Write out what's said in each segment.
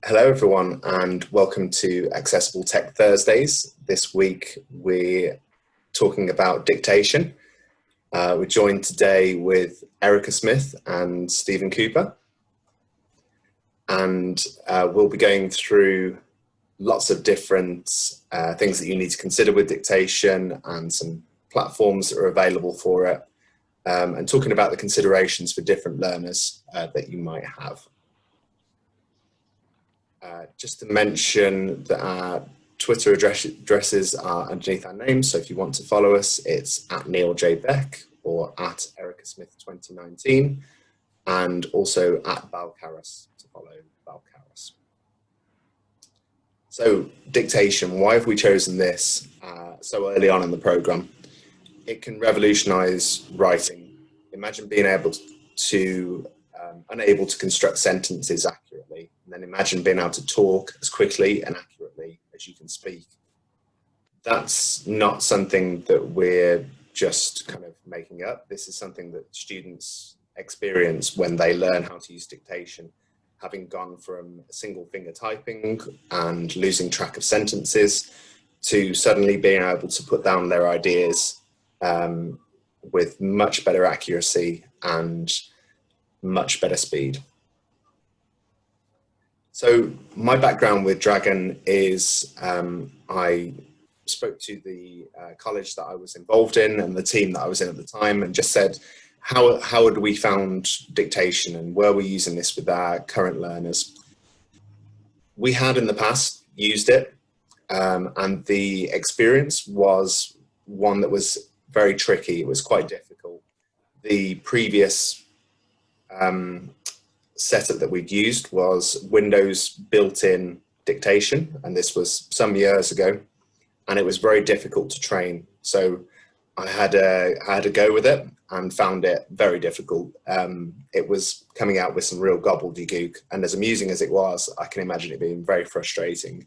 Hello everyone and welcome to Accessible Tech Thursdays. This week we're talking about dictation. We're joined today with Erica Smith and Stephen Cooper. And we'll be going through lots of different things that you need to consider with dictation and some platforms that are available for it, and talking about the considerations for different learners that you might have. Just to mention that our Twitter addresses are underneath our names, so if you want to follow us, it's at Neil J. Beck or at Erica Smith 2019, and also at Balcaris to follow Balcaris. So dictation, why have we chosen this so early on in the program? It can revolutionize writing. Imagine being able to unable to construct sentences accurately, and then imagine being able to talk as quickly and accurately as you can speak. That's not something that we're just kind of making up. This is something that students experience when they learn how to use dictation, having gone from single finger typing and losing track of sentences to suddenly being able to put down their ideas with much better accuracy and much better speed. So my background with Dragon is I spoke to the college that I was involved in and the team that I was in at the time and just said, how had we found dictation and were we using this with our current learners? We had in the past used it, and the experience was one that was very tricky. It was quite difficult. The previous setup that we'd used was Windows built-in dictation, and this was some years ago, and it was very difficult to train. So I had a go with it and found it very difficult. It was coming out with some real gobbledygook, and as amusing as it was, I can imagine it being very frustrating.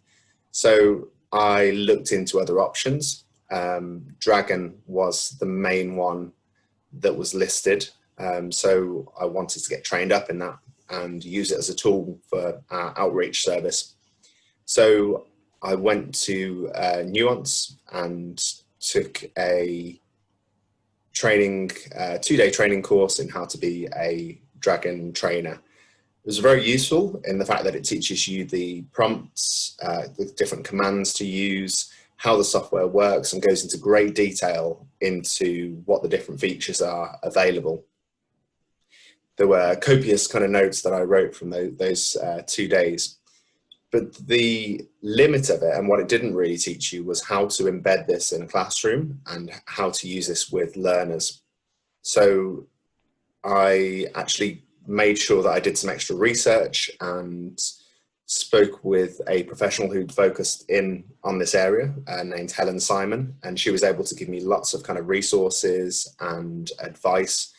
So I looked into other options. Dragon was the main one that was listed. So I wanted to get trained up in that and use it as a tool for our outreach service. So I went to Nuance and took a training, two-day training course in how to be a Dragon trainer. It was very useful in the fact that it teaches you the prompts, the different commands to use, how the software works, and goes into great detail into what the different features are available. There were copious kind of notes that I wrote from those 2 days. But the limit of it and what it didn't really teach you was how to embed this in a classroom and how to use this with learners. So I actually made sure that I did some extra research and spoke with a professional who'd focused in on this area named Helen Simon, and she was able to give me lots of kind of resources and advice.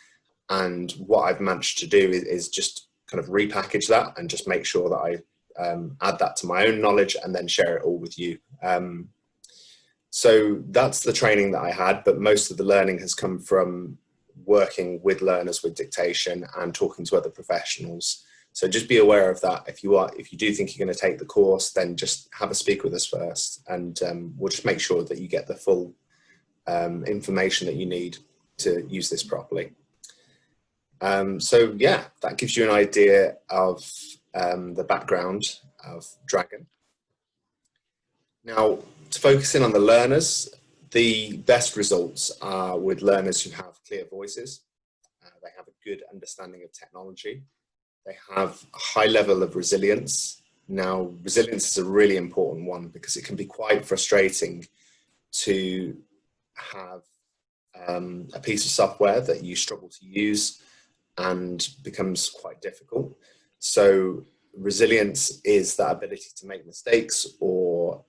And what I've managed to do is just kind of repackage that and just make sure that I add that to my own knowledge and then share it all with you. So that's the training that I had, but most of the learning has come from working with learners with dictation and talking to other professionals. So just be aware of that. If you do think you're going to take the course, then just have a speak with us first, and we'll just make sure that you get the full information that you need to use this properly. So yeah, that gives you an idea of the background of Dragon. Now, to focus in on the learners, the best results are with learners who have clear voices. They have a good understanding of technology. They have a high level of resilience. Now, resilience is a really important one because it can be quite frustrating to have a piece of software that you struggle to use and becomes quite difficult. So resilience is that ability to make mistakes or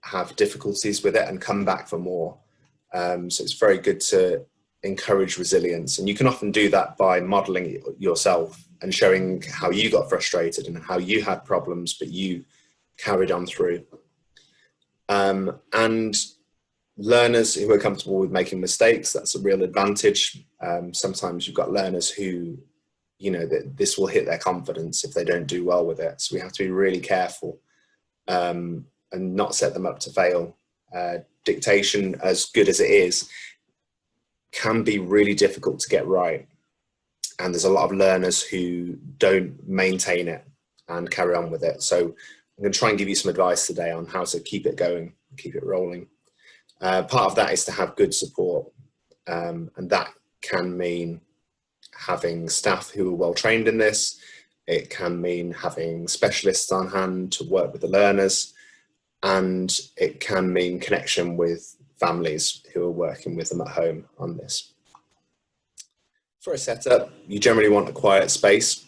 have difficulties with it and come back for more. So it's very good to encourage resilience, and you can often do that by modeling it yourself and showing how you got frustrated and how you had problems but you carried on through. And learners who are comfortable with making mistakes, that's a real advantage. Sometimes you've got learners who you know, that this will hit their confidence if they don't do well with it. So we have to be really careful and not set them up to fail. Dictation, as good as it is, can be really difficult to get right. And there's a lot of learners who don't maintain it and carry on with it. So I'm going to try and give you some advice today on how to keep it going, keep it rolling. Part of that is to have good support. And that can mean having staff who are well trained in this. It can mean having specialists on hand to work with the learners. And it can mean connection with families who are working with them at home on this. For a setup, you generally want a quiet space,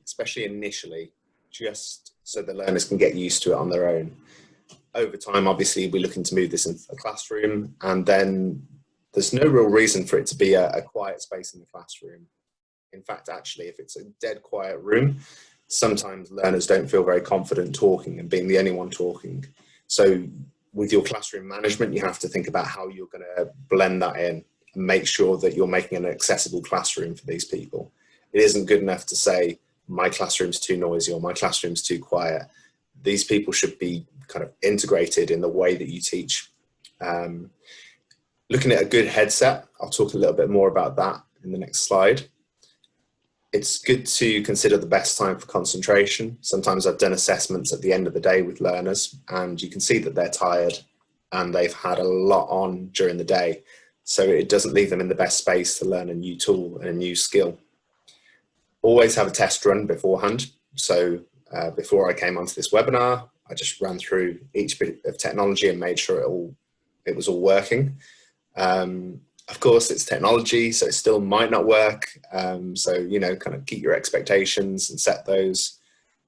especially initially, just so the learners can get used to it on their own. Over time, obviously, we're looking to move this into the classroom, and then there's no real reason for it to be a quiet space in the classroom. In fact, actually, if it's a dead quiet room, sometimes learners don't feel very confident talking and being the only one talking. So with your classroom management, you have to think about how you're going to blend that in and make sure that you're making an accessible classroom for these people. It isn't good enough to say, my classroom's too noisy or my classroom's too quiet. These people should be kind of integrated in the way that you teach. Looking at a good headset, I'll talk a little bit more about that in the next slide. It's good to consider the best time for concentration. Sometimes I've done assessments at the end of the day with learners, and you can see that they're tired and they've had a lot on during the day. So it doesn't leave them in the best space to learn a new tool and a new skill. Always have a test run beforehand. So before I came onto this webinar, I just ran through each bit of technology and made sure it was all working. Of course, it's technology, so it still might not work. So, you know, kind of keep your expectations and set those,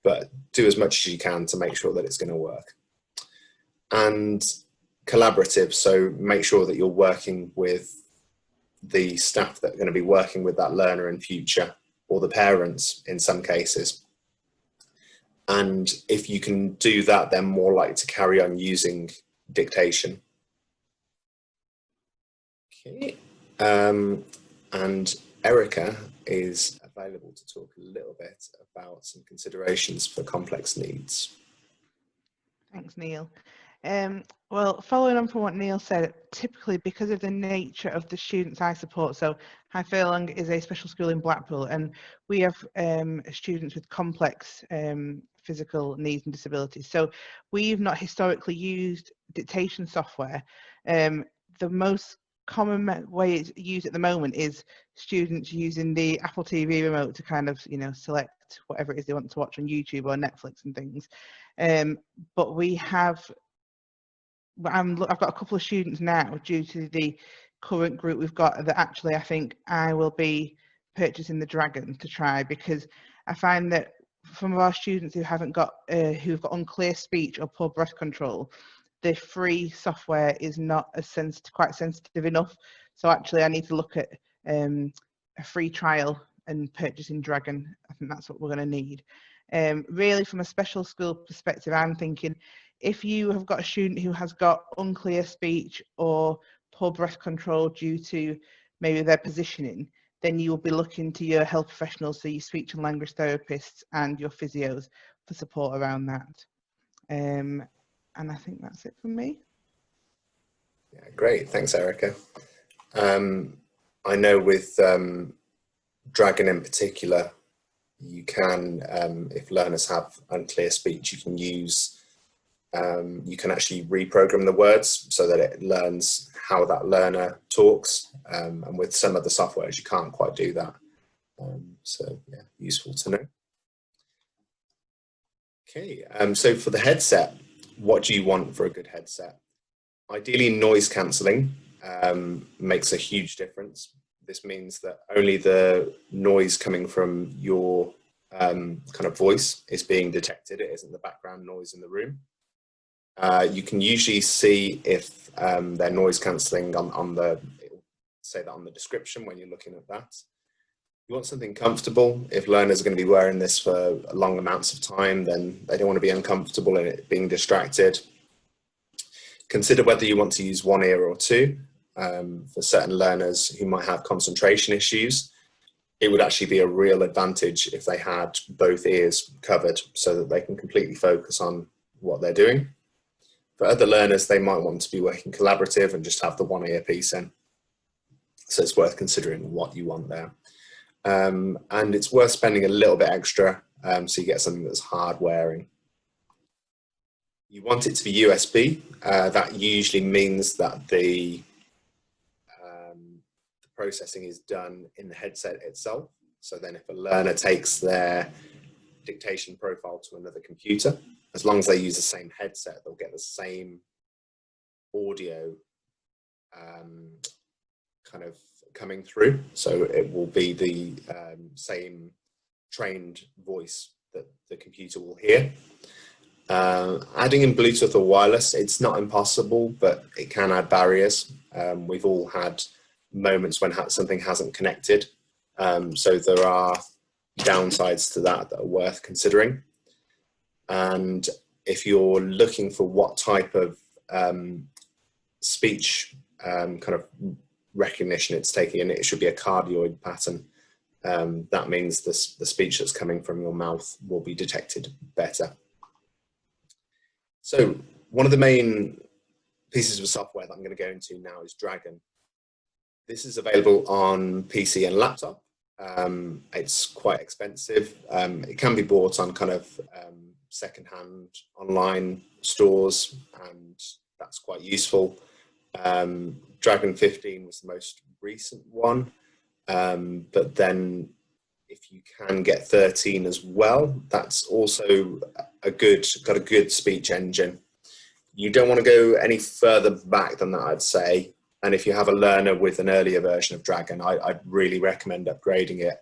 but do as much as you can to make sure that it's going to work. And collaborative, so make sure that you're working with the staff that are going to be working with that learner in future, or the parents in some cases. And if you can do that, they're more likely to carry on using dictation. Okay, and Erica is available to talk a little bit about some considerations for complex needs. Thanks, Neil. Well, following on from what Neil said, typically because of the nature of the students I support, so High Furlong is a special school in Blackpool, and we have students with complex physical needs and disabilities. So we've not historically used dictation software. The most common way it's used at the moment is students using the Apple TV remote to kind of, you know, select whatever it is they want to watch on YouTube or Netflix and things. But we have, I've got a couple of students now, due to the current group we've got, that actually I think I will be purchasing the Dragon to try, because I find that some of our students who haven't got, who've got unclear speech or poor breath control, the free software is not as quite sensitive enough. So actually I need to look at a free trial and purchasing Dragon. I think that's what we're going to need. Really, from a special school perspective, I'm thinking if you have got a student who has got unclear speech or poor breath control due to maybe their positioning, then you will be looking to your health professionals, so your speech and language therapists and your physios, for support around that. And I think that's it from me. Yeah, great. Thanks, Erica. I know with Dragon in particular, you can, if learners have unclear speech, you can use, you can actually reprogram the words so that it learns how that learner talks. And with some of the softwares, you can't quite do that. So yeah, useful to know. Okay, so for the headset, what do you want for a good headset? Ideally, noise cancelling makes a huge difference. This means that only the noise coming from your kind of voice is being detected. It isn't the background noise in the room. You can usually see if they're noise cancelling on the, it'll say that on the description when you're looking at that. You want something comfortable. If learners are going to be wearing this for long amounts of time, then they don't want to be uncomfortable in it being distracted. Consider whether you want to use one ear or two. For certain learners who might have concentration issues, it would actually be a real advantage if they had both ears covered so that they can completely focus on what they're doing. For other learners, they might want to be working collaborative and just have the one earpiece in. So it's worth considering what you want there. And it's worth spending a little bit extra so you get something that's hard wearing. You want it to be USB. That usually means that the processing is done in the headset itself. So then if a learner takes their dictation profile to another computer, as long as they use the same headset, they'll get the same audio kind of coming through. So it will be the same trained voice that the computer will hear. Adding in Bluetooth or wireless, it's not impossible, but it can add barriers. We've all had moments when something hasn't connected. So there are downsides to that are worth considering. And if you're looking for what type of speech kind of recognition it's taking in, it should be a cardioid pattern. That means the speech that's coming from your mouth will be detected better. So one of the main pieces of software that I'm going to go into now is Dragon. This is available on PC and laptop. It's quite expensive. It can be bought on kind of secondhand online stores, and that's quite useful. Dragon 15 was the most recent one, but then if you can get 13 as well, that's also got a good speech engine. You don't want to go any further back than that, I'd say. And if you have a learner with an earlier version of Dragon, I'd really recommend upgrading it.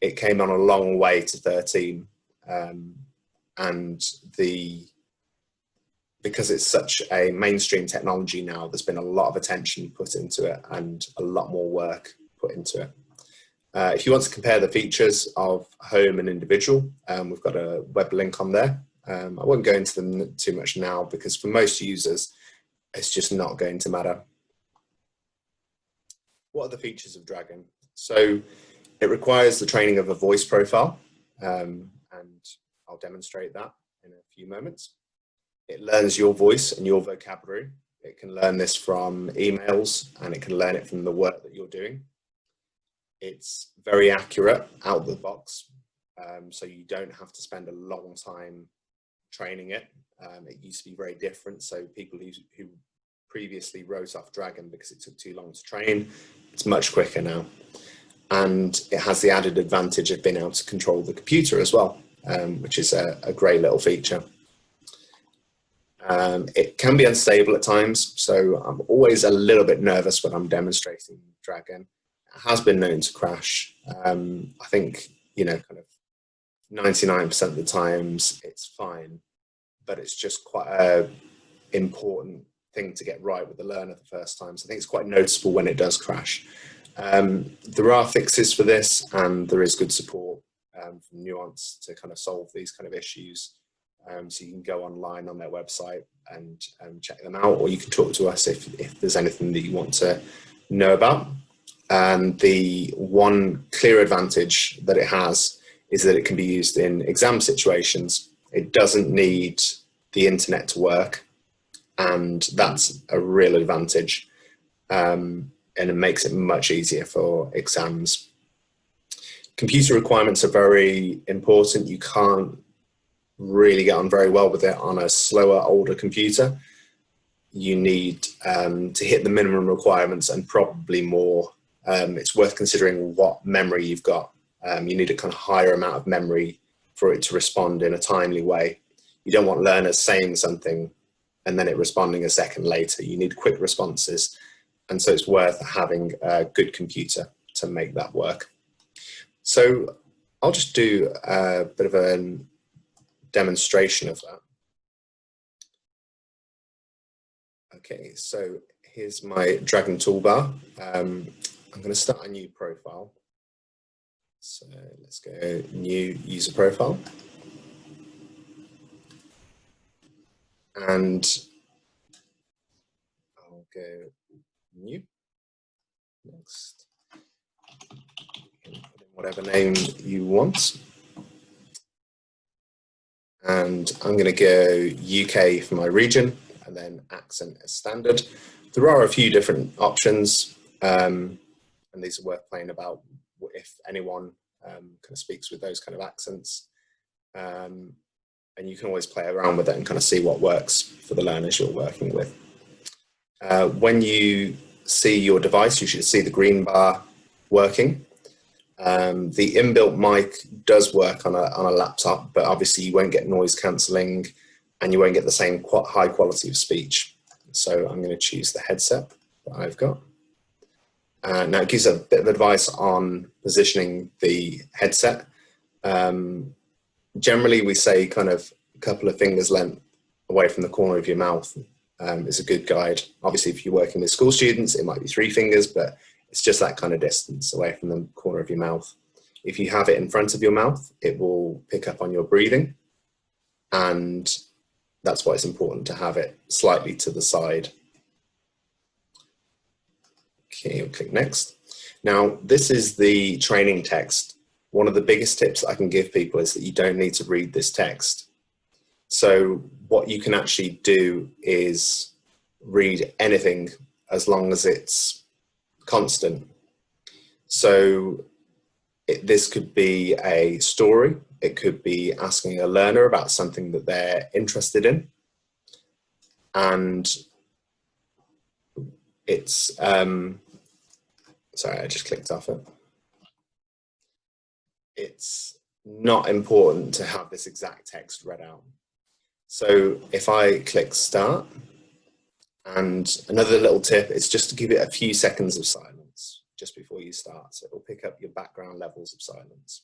It came on a long way to 13. And because it's such a mainstream technology now, there's been a lot of attention put into it and a lot more work put into it. If you want to compare the features of Home and Individual, we've got a web link on there. I won't go into them too much now because for most users, it's just not going to matter. What are the features of Dragon? So it requires the training of a voice profile, and I'll demonstrate that in a few moments. It learns your voice and your vocabulary. It can learn this from emails, and it can learn it from the work that you're doing. It's very accurate out of the box, so you don't have to spend a long time training it. It used to be very different, so people who previously wrote off Dragon because it took too long to train, it's much quicker now. And it has the added advantage of being able to control the computer as well, which is a great little feature. It can be unstable at times, so I'm always a little bit nervous when I'm demonstrating Dragon. It has been known to crash. I think, kind of 99% of the times it's fine, but it's just quite an important thing to get right with the learner the first time. So I think it's quite noticeable when it does crash. There are fixes for this, and there is good support from Nuance to kind of solve these kind of issues. So you can go online on their website and check them out, or you can talk to us if there's anything that you want to know about. And the one clear advantage that it has is that it can be used in exam situations. It doesn't need the internet to work, and that's a real advantage. And it makes it much easier for exams. Computer requirements are very important. You can't really get on very well with it on a slower, older computer. You need to hit the minimum requirements and probably more. It's worth considering what memory you've got. You need a kind of higher amount of memory for it to respond in a timely way. You don't want learners saying something and then it responding a second later. You need quick responses. And so it's worth having a good computer to make that work. So I'll just do a bit of a demonstration of that. Okay, so here's my Dragon toolbar. I'm going to start a new profile. So let's go new user profile. And I'll go new. Next. Put in whatever name you want. And I'm going to go UK for my region, and then accent as standard. There are a few different options, and these are worth playing about if anyone kind of speaks with those kind of accents. And you can always play around with it and kind of see what works for the learners you're working with. When you see your device, you should see the green bar working. The inbuilt mic does work on a laptop, but obviously you won't get noise cancelling and you won't get the same high quality of speech. So I'm going to choose the headset that I've got. Now it gives a bit of advice on positioning the headset. Generally we say kind of a couple of fingers length away from the corner of your mouth is a good guide. Obviously if you're working with school students, it might be 3 fingers, but it's just that kind of distance away from the corner of your mouth. If you have it in front of your mouth, it will pick up on your breathing, and that's why it's important to have it slightly to the side. Okay, we'll click next. Now, this is the training text. One of the biggest tips I can give people is that you don't need to read this text. So what you can actually do is read anything as long as it's constant. So this could be a story, it could be asking a learner about something that they're interested in, and it's sorry, I just clicked off it. It's not important to have this exact text read out. So if I click start, and another little tip is just to give it a few seconds of silence just before you start. So it'll pick up your background levels of silence.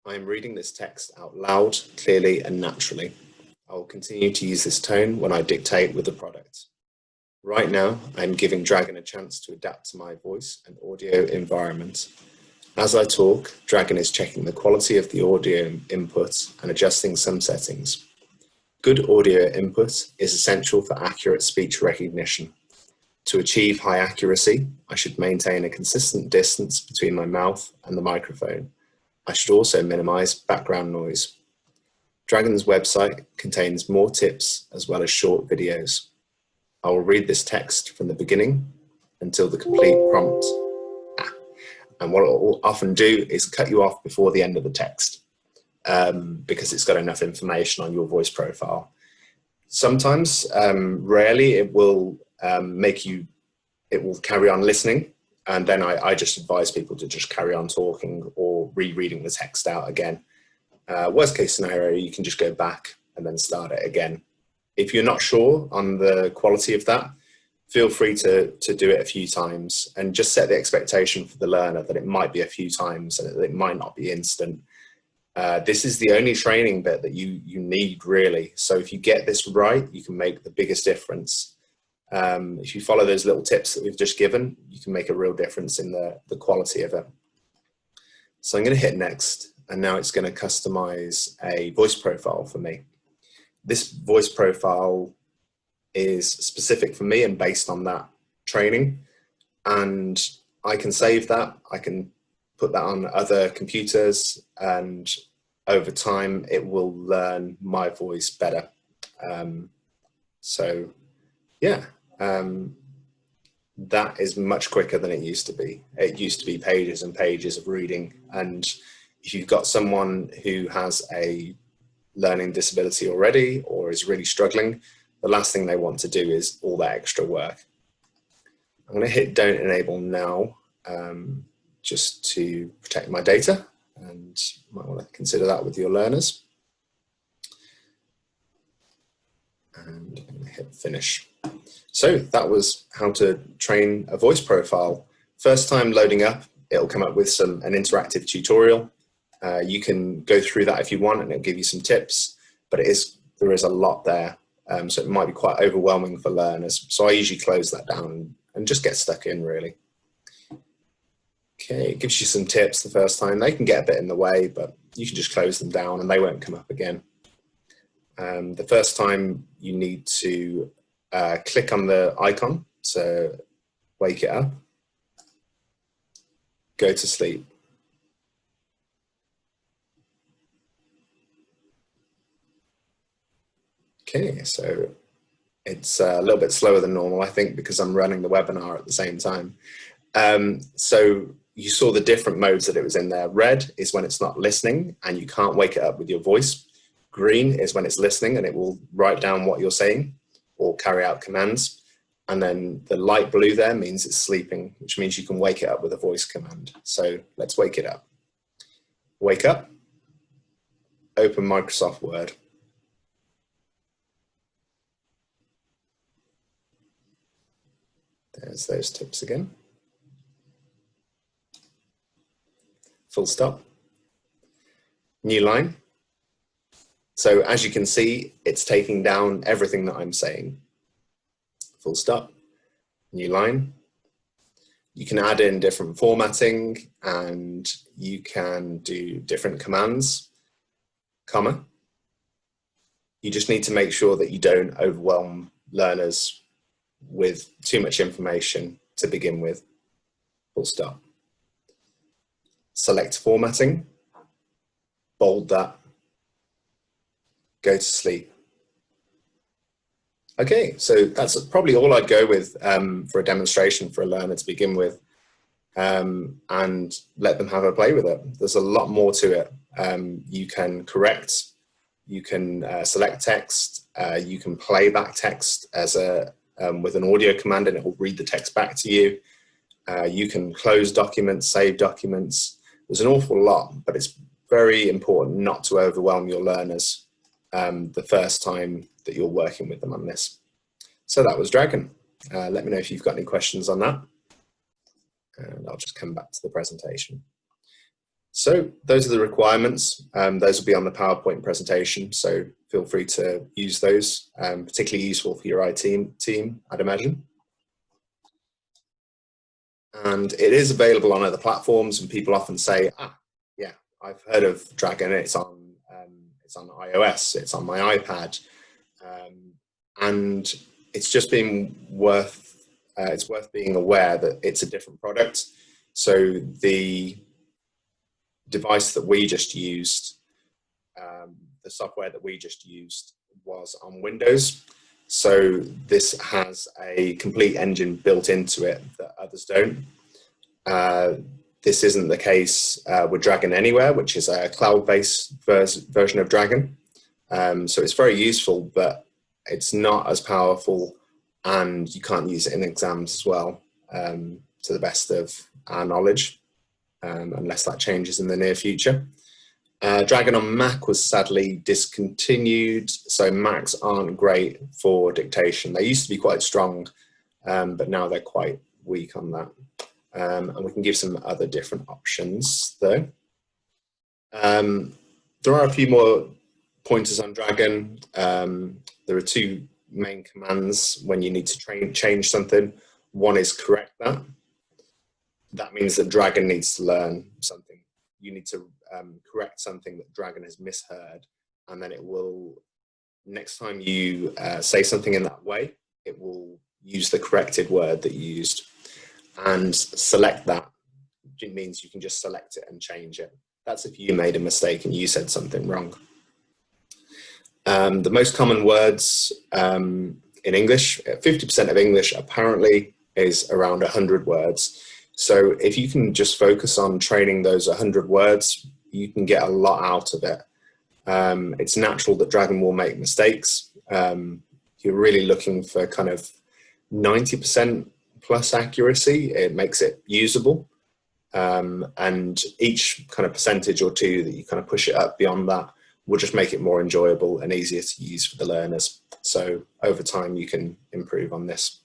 I am reading this text out loud, clearly and naturally. I will continue to use this tone when I dictate with the product. Right now, I'm giving Dragon a chance to adapt to my voice and audio environment. As I talk, Dragon is checking the quality of the audio input and adjusting some settings. Good audio input is essential for accurate speech recognition. To achieve high accuracy, I should maintain a consistent distance between my mouth and the microphone. I should also minimize background noise. Dragon's website contains more tips as well as short videos. I will read this text from the beginning until the complete prompt. And what it will often do is cut you off before the end of the text. Because it's got enough information on your voice profile. Sometimes, rarely, it will carry on listening, and then I just advise people to just carry on talking or rereading the text out again. Worst case scenario, you can just go back and then start it again. If you're not sure on the quality of that, feel free to do it a few times and just set the expectation for the learner that it might be a few times and that it might not be instant. This is the only training bit that you need, really. So if you get this right, you can make the biggest difference. If you follow those little tips that we've just given, you can make a real difference in the quality of it. So I'm going to hit next, and now it's going to customize a voice profile for me. This voice profile is specific for me and based on that training, and I can save that. I can put that on other computers, and over time it will learn my voice better. So yeah, that is much quicker than it used to be. It used to be pages and pages of reading, and if you've got someone who has a learning disability already or is really struggling, the last thing they want to do is all that extra work. I'm going to hit don't enable now, just to protect my data, and you might want to consider that with your learners. And I'm going to hit finish. So that was how to train a voice profile. First time loading up, it'll come up with an interactive tutorial. You can go through that if you want, and it'll give you some tips, but there is a lot there. So it might be quite overwhelming for learners. So I usually close that down and just get stuck in, really. Okay, it gives you some tips the first time. They can get a bit in the way, but you can just close them down and they won't come up again. The first time you need to click on the icon to wake it up. go to sleep. Okay, so it's a little bit slower than normal, I think, because I'm running the webinar at the same time. So you saw the different modes that it was in there. Red is when it's not listening and you can't wake it up with your voice. Green is when it's listening and it will write down what you're saying or carry out commands. And then the light blue there means it's sleeping, which means you can wake it up with a voice command. So let's wake it up. Wake up, open Microsoft Word. There's those tips again. Full stop. New line. So as you can see, it's taking down everything that I'm saying. Full stop. New line. You can add in different formatting and you can do different commands. Comma. You just need to make sure that you don't overwhelm learners with too much information to begin with. Full stop. Select formatting, bold that, go to sleep. Okay, so that's probably all I'd go with for a demonstration for a learner to begin with, and let them have a play with it. There's a lot more to it. You can correct, you can select text, you can play back text as with an audio command and it will read the text back to you. You can close documents, save documents. There's an awful lot, but it's very important not to overwhelm your learners the first time that you're working with them on this. So that was Dragon. Let me know if you've got any questions on that. And I'll just come back to the presentation. So those are the requirements. Those will be on the PowerPoint presentation, so feel free to use those, particularly useful for your IT team, I'd imagine. And it is available on other platforms, and people often say, yeah, I've heard of Dragon, it's on iOS, it's on my iPad. And it's just been it's worth being aware that it's a different product. So the device that we just used, the software that we just used was on Windows. So this has a complete engine built into it that others don't. This isn't the case with Dragon Anywhere, which is a cloud-based version of Dragon. So it's very useful, but it's not as powerful, and you can't use it in exams as well, to the best of our knowledge, unless that changes in the near future. Dragon on Mac was sadly discontinued, so Macs aren't great for dictation. They used to be quite strong, but now they're quite weak on that. And we can give some other different options though. There are a few more pointers on Dragon. There are two main commands when you need to change something. One is correct that. That means that Dragon needs to learn something. You need to correct something that Dragon has misheard, and then it will, next time you say something in that way, it will use the corrected word that you used. And select that. It means you can just select it and change it. That's if you made a mistake and you said something wrong. The most common words in English, 50% of English apparently is around 100 words. So if you can just focus on training those 100 words, you can get a lot out of it. It's natural that Dragon will make mistakes. You're really looking for kind of 90% plus accuracy. It makes it usable. And each kind of percentage or two that you kind of push it up beyond that will just make it more enjoyable and easier to use for the learners. So over time you can improve on this.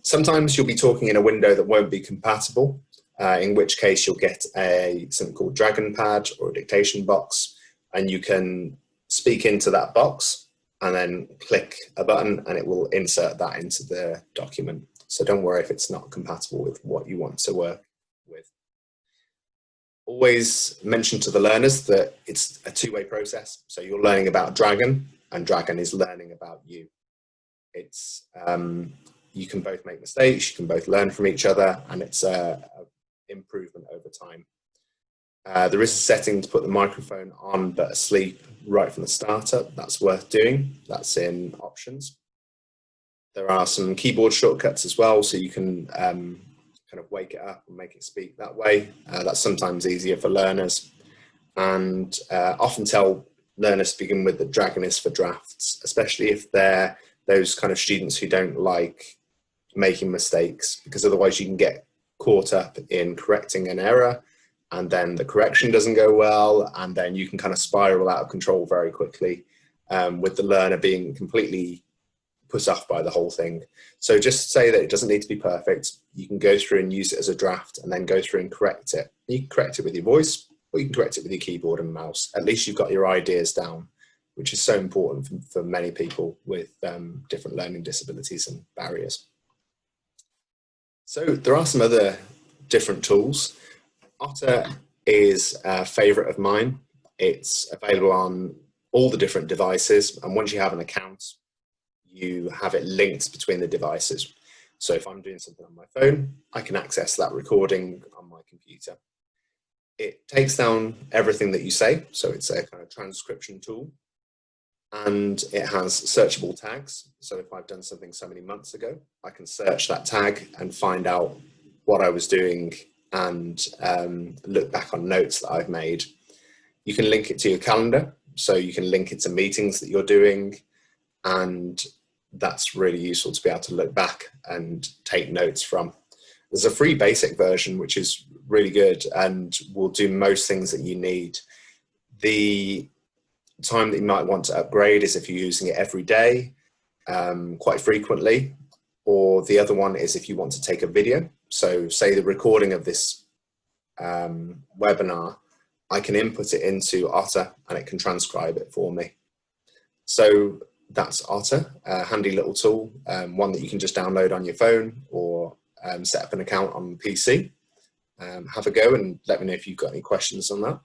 Sometimes you'll be talking in a window that won't be compatible, in which case you'll get something called Dragon Pad or a dictation box, and you can speak into that box and then click a button and it will insert that into the document. So don't worry if it's not compatible with what you want to work with. Always mention to the learners that it's a two-way process. So you're learning about Dragon and Dragon is learning about you. It's, you can both make mistakes, you can both learn from each other, and it's improvement over time. There is a setting to put the microphone on but asleep right from the startup. That's worth doing. That's in options. There are some keyboard shortcuts as well, so you can kind of wake it up and make it speak that way. That's sometimes easier for learners, and often tell learners to begin with the Dragon is for drafts, especially if they're those kind of students who don't like making mistakes, because otherwise you can get caught up in correcting an error and then the correction doesn't go well, and then you can kind of spiral out of control very quickly, with the learner being completely put off by the whole thing. So just say that it doesn't need to be perfect. You can go through and use it as a draft and then go through and correct it. You can correct it with your voice, or you can correct it with your keyboard and mouse. At least you've got your ideas down, which is so important for many people with different learning disabilities and barriers. So there are some other different tools. Otter is a favorite of mine. It's available on all the different devices, and once you have an account, you have it linked between the devices. So if I'm doing something on my phone, I can access that recording on my computer. It takes down everything that you say, so it's a kind of transcription tool, and it has searchable tags. So if I've done something so many months ago, I can search that tag and find out what I was doing and look back on notes that I've made. You can link it to your calendar, so you can link it to meetings that you're doing, and that's really useful to be able to look back and take notes from. There's a free basic version which is really good and will do most things that you need. The time that you might want to upgrade is if you're using it every day, quite frequently, or the other one is if you want to take a video. So say the recording of this webinar, I can input it into Otter and it can transcribe it for me. So that's Otter, a handy little tool, one that you can just download on your phone or set up an account on the PC. Have a go and let me know if you've got any questions on that.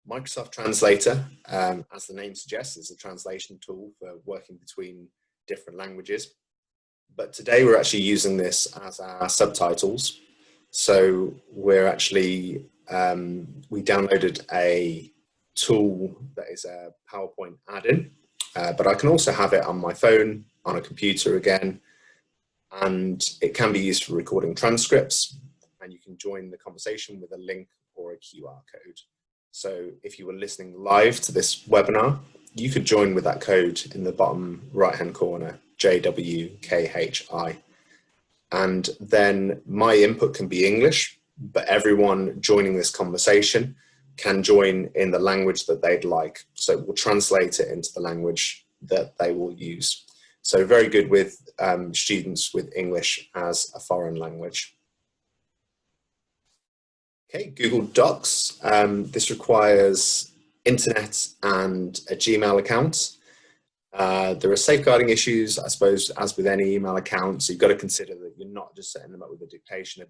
Microsoft Translator, as the name suggests, is a translation tool for working between different languages. But today we're actually using this as our subtitles. So we're actually, we downloaded a tool that is a PowerPoint add-in, but I can also have it on my phone, on a computer again, and it can be used for recording transcripts, and you can join the conversation with a link or a QR code. So if you were listening live to this webinar, you could join with that code in the bottom right-hand corner, JWKHI. And then my input can be English, but everyone joining this conversation can join in the language that they'd like. So we'll translate it into the language that they will use. So very good with students with English as a foreign language. Okay, Google Docs. This requires internet and a Gmail account. There are safeguarding issues, I suppose, as with any email account. So you've got to consider that you're not just setting them up with a dictation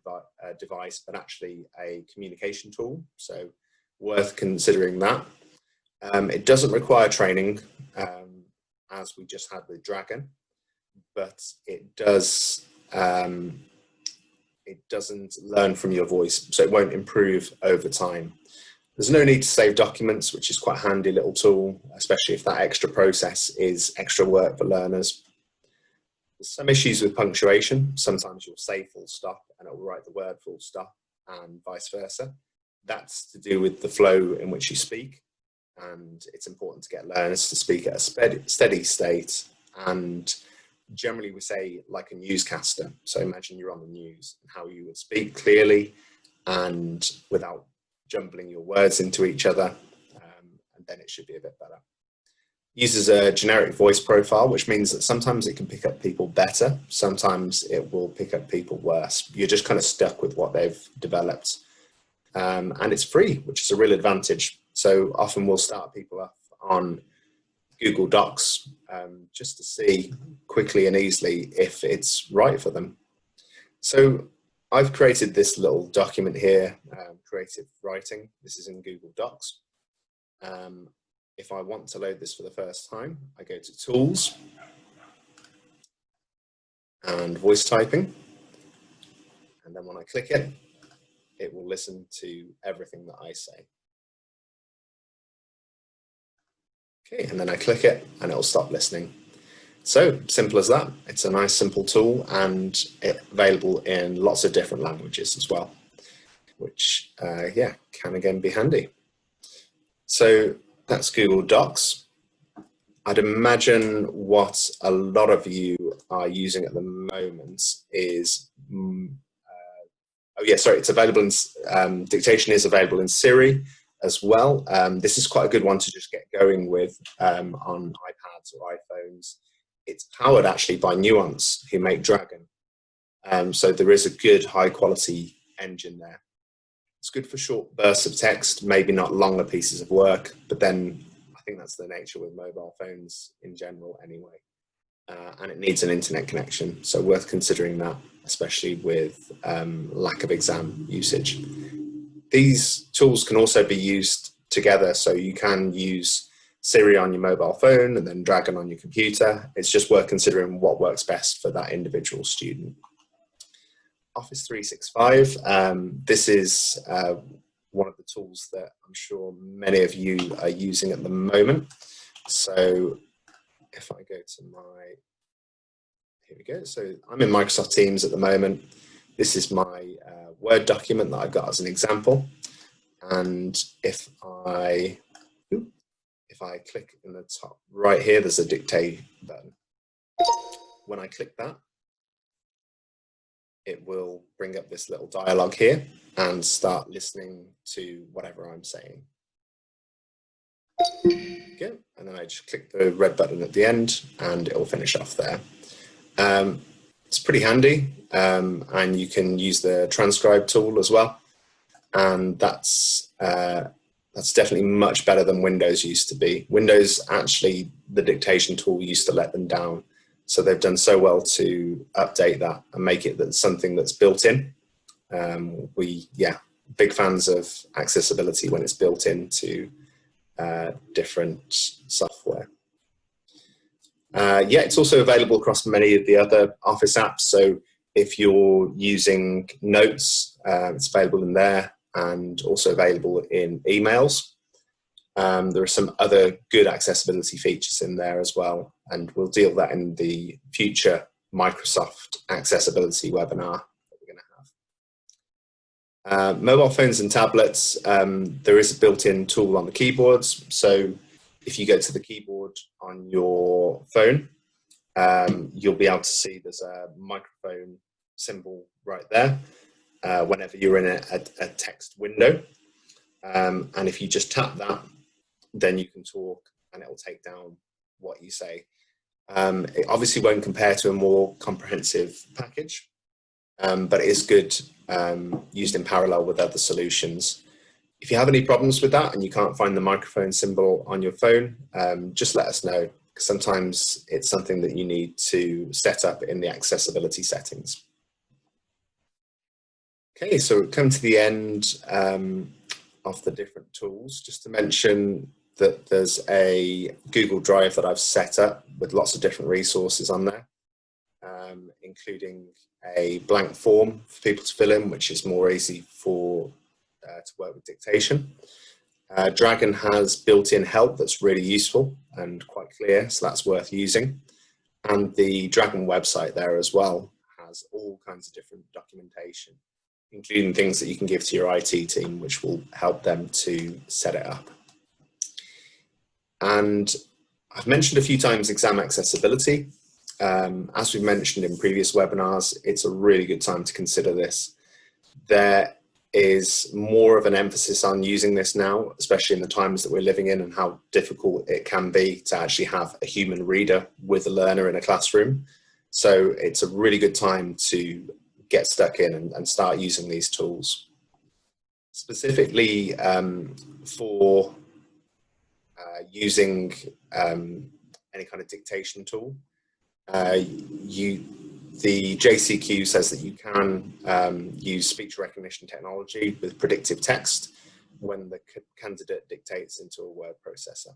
device, but actually a communication tool. So worth considering that. It doesn't require training, as we just had with Dragon, but it does. It doesn't learn from your voice, so it won't improve over time. There's no need to save documents, which is quite a handy little tool, especially if that extra process is extra work for learners. There's some issues with punctuation. Sometimes you'll say full stop and it will write the word full stop and vice versa. That's to do with the flow in which you speak, and it's important to get learners to speak at a steady state, and generally we say like a newscaster. So imagine you're on the news and how you would speak clearly and without jumbling your words into each other, and then it should be a bit better. Uses a generic voice profile, which means that sometimes it can pick up people better, sometimes it will pick up people worse. You're just kind of stuck with what they've developed. And it's free, which is a real advantage. So often we'll start people off on Google Docs just to see quickly and easily if it's right for them. So I've created this little document here, creative writing. This is in Google Docs. If I want to load this for the first time, I go to Tools and Voice Typing. And then when I click it, it will listen to everything that I say. Okay, and then I click it and it'll stop listening. So simple as that. It's a nice simple tool, and it's available in lots of different languages as well, which yeah, can again be handy. So that's Google Docs. I'd imagine what a lot of you are using at the moment is, oh yeah, sorry, it's available in, Dictation is available in Siri as well. This is quite a good one to just get going with on iPads or iPhones. It's powered actually by Nuance, who make Dragon. So there is a good high quality engine there. It's good for short bursts of text, maybe not longer pieces of work, but then I think that's the nature with mobile phones in general anyway. And it needs an internet connection, so worth considering that, especially with lack of exam usage. These tools can also be used together, so you can use Siri on your mobile phone and then Dragon on your computer. It's just worth considering what works best for that individual student. Office 365, this is one of the tools that I'm sure many of you are using at the moment. So if I go to my, here we go. So I'm in Microsoft Teams at the moment. This is my Word document that I've got as an example. And if I click in the top right here, there's a dictate button. When I click that, it will bring up this little dialogue here and start listening to whatever I'm saying. Okay, and then I just click the red button at the end and it will finish off there. It's pretty handy, and you can use the transcribe tool as well. And that's definitely much better than Windows used to be. Windows, actually, the dictation tool used to let them down. So they've done so well to update that and make it something that's built in. Yeah, big fans of accessibility when it's built into different software. Yeah, it's also available across many of the other Office apps. So if you're using Notes, it's available in there and also available in emails. There are some other good accessibility features in there as well, and we'll deal with that in the future Microsoft accessibility webinar that we're going to have. Mobile phones and tablets, there is a built-in tool on the keyboards. So if you go to the keyboard on your phone, you'll be able to see there's a microphone symbol right there whenever you're in a text window. And if you just tap that, then you can talk and it will take down what you say. It obviously won't compare to a more comprehensive package, but it is good used in parallel with other solutions. If you have any problems with that and you can't find the microphone symbol on your phone, just let us know, because sometimes it's something that you need to set up in the accessibility settings. Okay, so we've come to the end of the different tools. Just to mention that there's a Google Drive that I've set up with lots of different resources on there, including a blank form for people to fill in, which is more easy for to work with dictation. Dragon has built-in help that's really useful and quite clear, so that's worth using. And the Dragon website there as well has all kinds of different documentation, including things that you can give to your IT team, which will help them to set it up. And I've mentioned a few times exam accessibility. As we've mentioned in previous webinars, it's a really good time to consider this. There is more of an emphasis on using this now, especially in the times that we're living in and how difficult it can be to actually have a human reader with a learner in a classroom. So it's a really good time to get stuck in and start using these tools. Specifically for using any kind of dictation tool, the JCQ says that you can use speech recognition technology with predictive text when the candidate dictates into a word processor.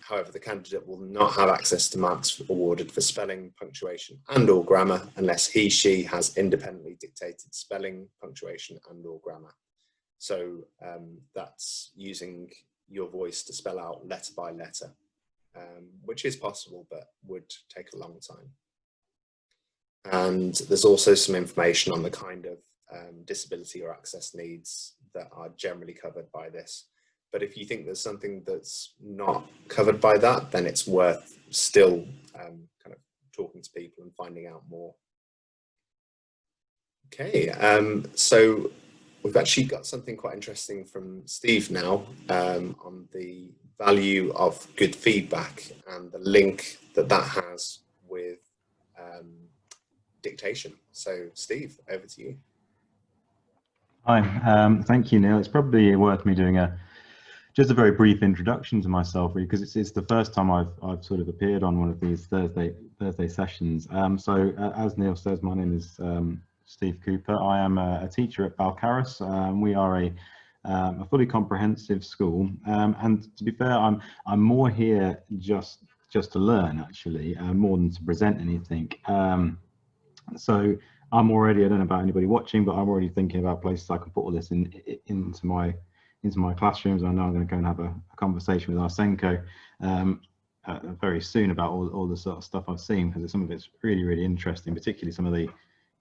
However, the candidate will not have access to marks awarded for spelling, punctuation and/or grammar unless she has independently dictated spelling, punctuation and/or grammar. So that's using your voice to spell out letter by letter, which is possible but would take a long time. And there's also some information on the kind of disability or access needs that are generally covered by this. But if you think there's something that's not covered by that, then it's worth still kind of talking to people and finding out more. Okay, so we've actually got something quite interesting from Steve now on the value of good feedback and the link that that has with dictation. So Steve, over to you. Hi, thank you, Neil. It's probably worth me doing just a very brief introduction to myself, really, because it's the first time I've sort of appeared on one of these Thursday sessions. So as Neil says, my name is Steve Cooper. I am a teacher at Balcarras. We are a fully comprehensive school, and to be fair, I'm more here just to learn, actually, more than to present anything. So I'm already, I don't know about anybody watching, but I'm already thinking about places I can put all this into my classrooms. I know I'm going to go and have a conversation with Arsenko very soon about all the sort of stuff I've seen, because some of it's really, really interesting, particularly some of the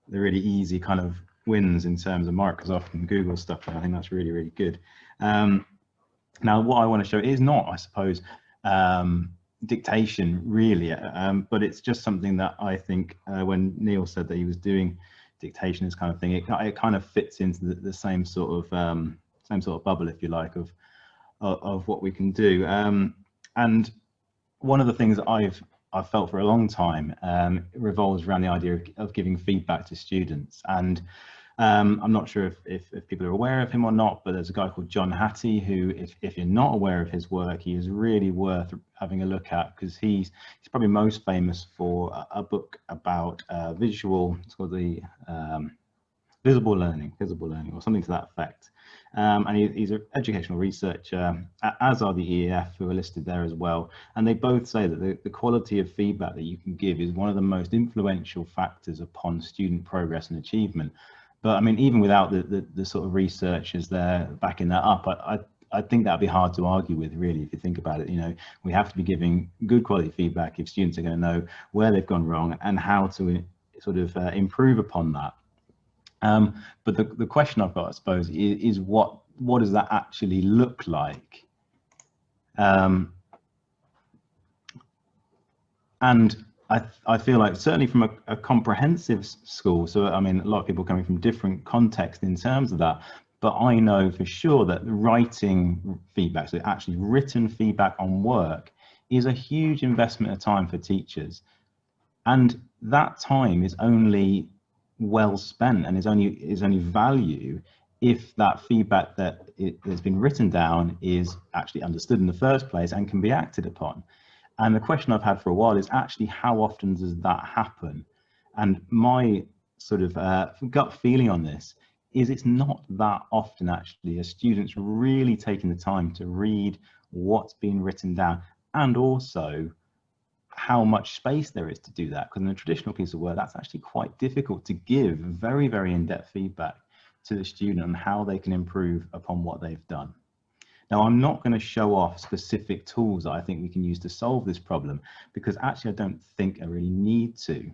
really easy kind of wins in terms of Microsoft and Google stuff. And I think that's really, really good. Now, what I want to show is not, I suppose, dictation really, but it's just something that I think when Neil said that he was doing dictation, this kind of thing, it kind of fits into the same sort of bubble, if you like, of what we can do. And one of the things that I've felt for a long time revolves around the idea of giving feedback to students. And I'm not sure if people are aware of him or not, but there's a guy called John Hattie who, if you're not aware of his work, he is really worth having a look at, because he's probably most famous for a book about visual, it's called the visible learning or something to that effect. And he's an educational researcher, as are the EEF, who are listed there as well. And they both say that the quality of feedback that you can give is one of the most influential factors upon student progress and achievement. But I mean, even without the sort of researchers there backing that up, I think that'd be hard to argue with, really, if you think about it. You know, we have to be giving good quality feedback if students are going to know where they've gone wrong and how to sort of improve upon that. But the question I've got, I suppose, is what does that actually look like? And I feel like, certainly from a comprehensive school, so I mean, a lot of people coming from different contexts in terms of that, but I know for sure that the writing feedback, so actually written feedback on work, is a huge investment of time for teachers. And that time is only well spent and is only value if that feedback that has been written down is actually understood in the first place and can be acted upon. And the question I've had for a while is actually, how often does that happen? And my sort of gut feeling on this is it's not that often, actually, as students really taking the time to read what's been written down, and also how much space there is to do that. Because in a traditional piece of work, that's actually quite difficult to give very, very in-depth feedback to the student on how they can improve upon what they've done. Now, I'm not going to show off specific tools that I think we can use to solve this problem, because actually I don't think I really need to.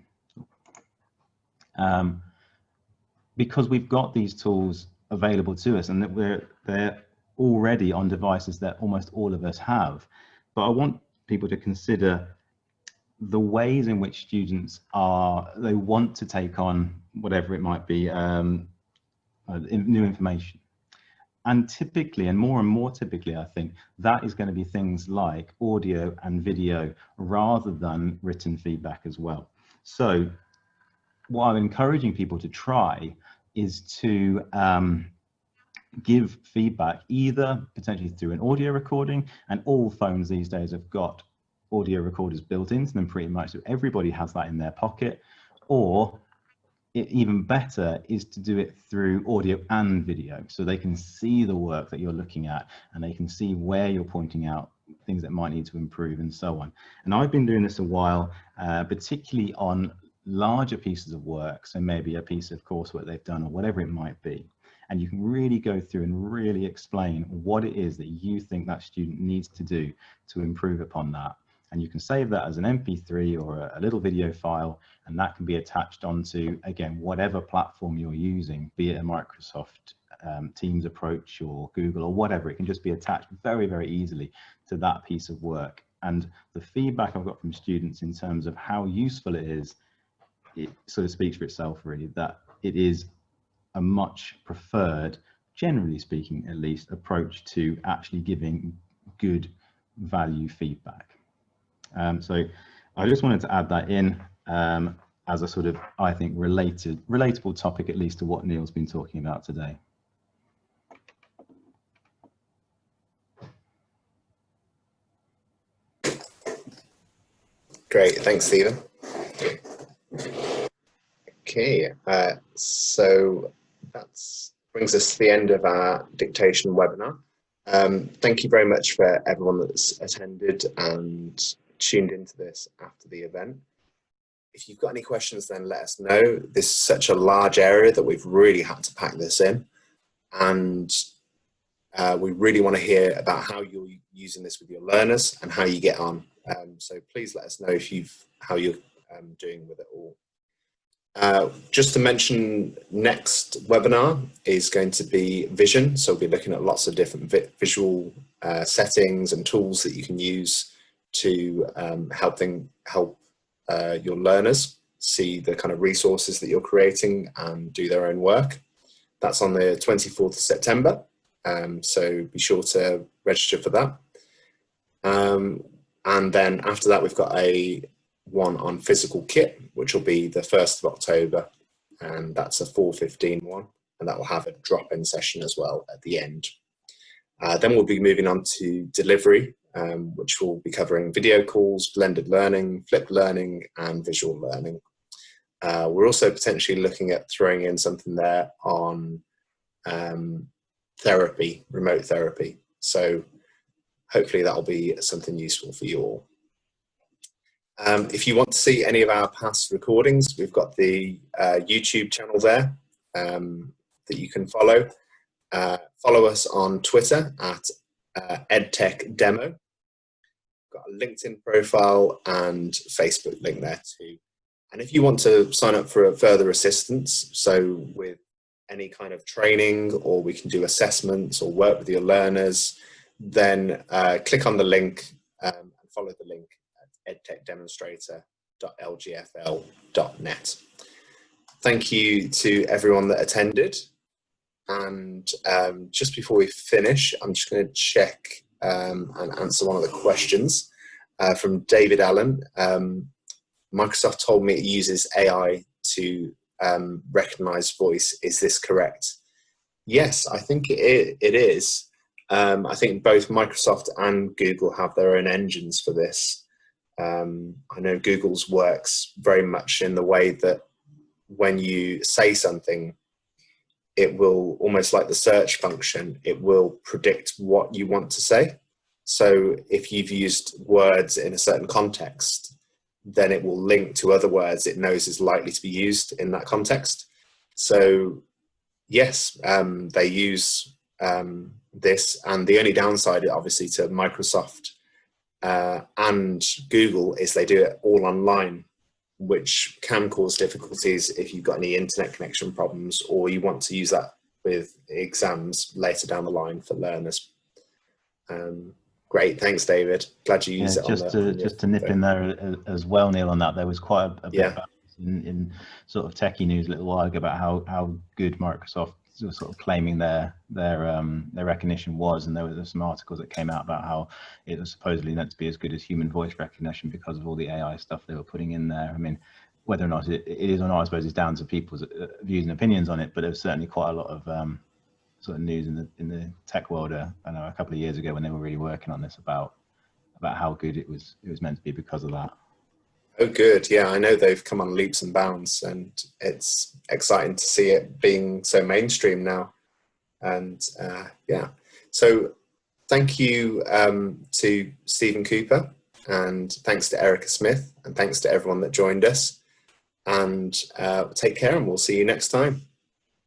Because we've got these tools available to us, and that they're already on devices that almost all of us have. But I want people to consider the ways in which students they want to take on whatever it might be, new information. And typically, and more typically, I think that is going to be things like audio and video rather than written feedback as well. So what I'm encouraging people to try is to give feedback either potentially through an audio recording, and all phones these days have got audio recorders built into them pretty much, so everybody has that in their pocket, or even better is to do it through audio and video, so they can see the work that you're looking at and they can see where you're pointing out things that might need to improve, and so on. And I've been doing this a while, particularly on larger pieces of work, so maybe a piece of coursework they've done or whatever it might be. And you can really go through and really explain what it is that you think that student needs to do to improve upon that. And you can save that as an MP3 or a little video file, and that can be attached onto, again, whatever platform you're using, be it a Microsoft Teams approach or Google or whatever. It can just be attached very, very easily to that piece of work. And the feedback I've got from students in terms of how useful it is, it sort of speaks for itself, really, that it is a much preferred, generally speaking at least, approach to actually giving good value feedback. So I just wanted to add that in as a sort of, I think, relatable topic, at least to what Neil's been talking about today. Great, thanks, Stephen. Okay, so that brings us to the end of our dictation webinar. Thank you very much for everyone that's attended and tuned into this after the event. If you've got any questions, then let us know. This is such a large area that we've really had to pack this in, and we really want to hear about how you're using this with your learners and how you get on. So please let us know if how you're doing with it all. Just to mention, next webinar is going to be vision. So we'll be looking at lots of different visual settings and tools that you can use to help your learners see the kind of resources that you're creating and do their own work. That's on the 24th of September. So be sure to register for that. And then after that, we've got one on physical kit, which will be the 1st of October, and that's a 4:15 one, and that will have a drop-in session as well at the end. Then we'll be moving on to delivery, which will be covering video calls, blended learning, flipped learning, and visual learning. We're also potentially looking at throwing in something there on therapy, remote therapy. So hopefully that'll be something useful for you all. If you want to see any of our past recordings, we've got the YouTube channel there that you can follow. Follow us on Twitter at EdTechDemo. Got a LinkedIn profile and Facebook link there too. And if you want to sign up for further assistance, so with any kind of training, or we can do assessments or work with your learners, then click on the link and follow the link at edtechdemonstrator.lgfl.net. Thank you to everyone that attended. And just before we finish, I'm just going to check and answer one of the questions from David Allen. Microsoft told me it uses AI to recognize voice. Is this correct? Yes, I think it is. I think both Microsoft and Google have their own engines for this. I know Google's works very much in the way that when you say something, it will, almost like the search function, it will predict what you want to say. So if you've used words in a certain context, then it will link to other words it knows is likely to be used in that context. So yes, they use this, and the only downside obviously to Microsoft and Google is they do it all online, which can cause difficulties if you've got any internet connection problems, or you want to use that with exams later down the line for learners. Great, thanks, David. Glad you used it. Just to nip in there as well, Neil, on that, there was quite a bit about in sort of techie news a little while ago about how good Microsoft was sort of claiming their recognition was, and there were some articles that came out about how it was supposedly meant to be as good as human voice recognition because of all the AI stuff they were putting in there. I mean, whether or not it is or not, I suppose it's down to people's views and opinions on it, but there was certainly quite a lot of sort of news in the tech world. I know a couple of years ago when they were really working on this about how good it was meant to be because of that. Oh, good. Yeah, I know they've come on leaps and bounds, and it's exciting to see it being so mainstream now. And yeah, so thank you to Stephen Cooper, and thanks to Erica Smith, and thanks to everyone that joined us. And take care, and we'll see you next time.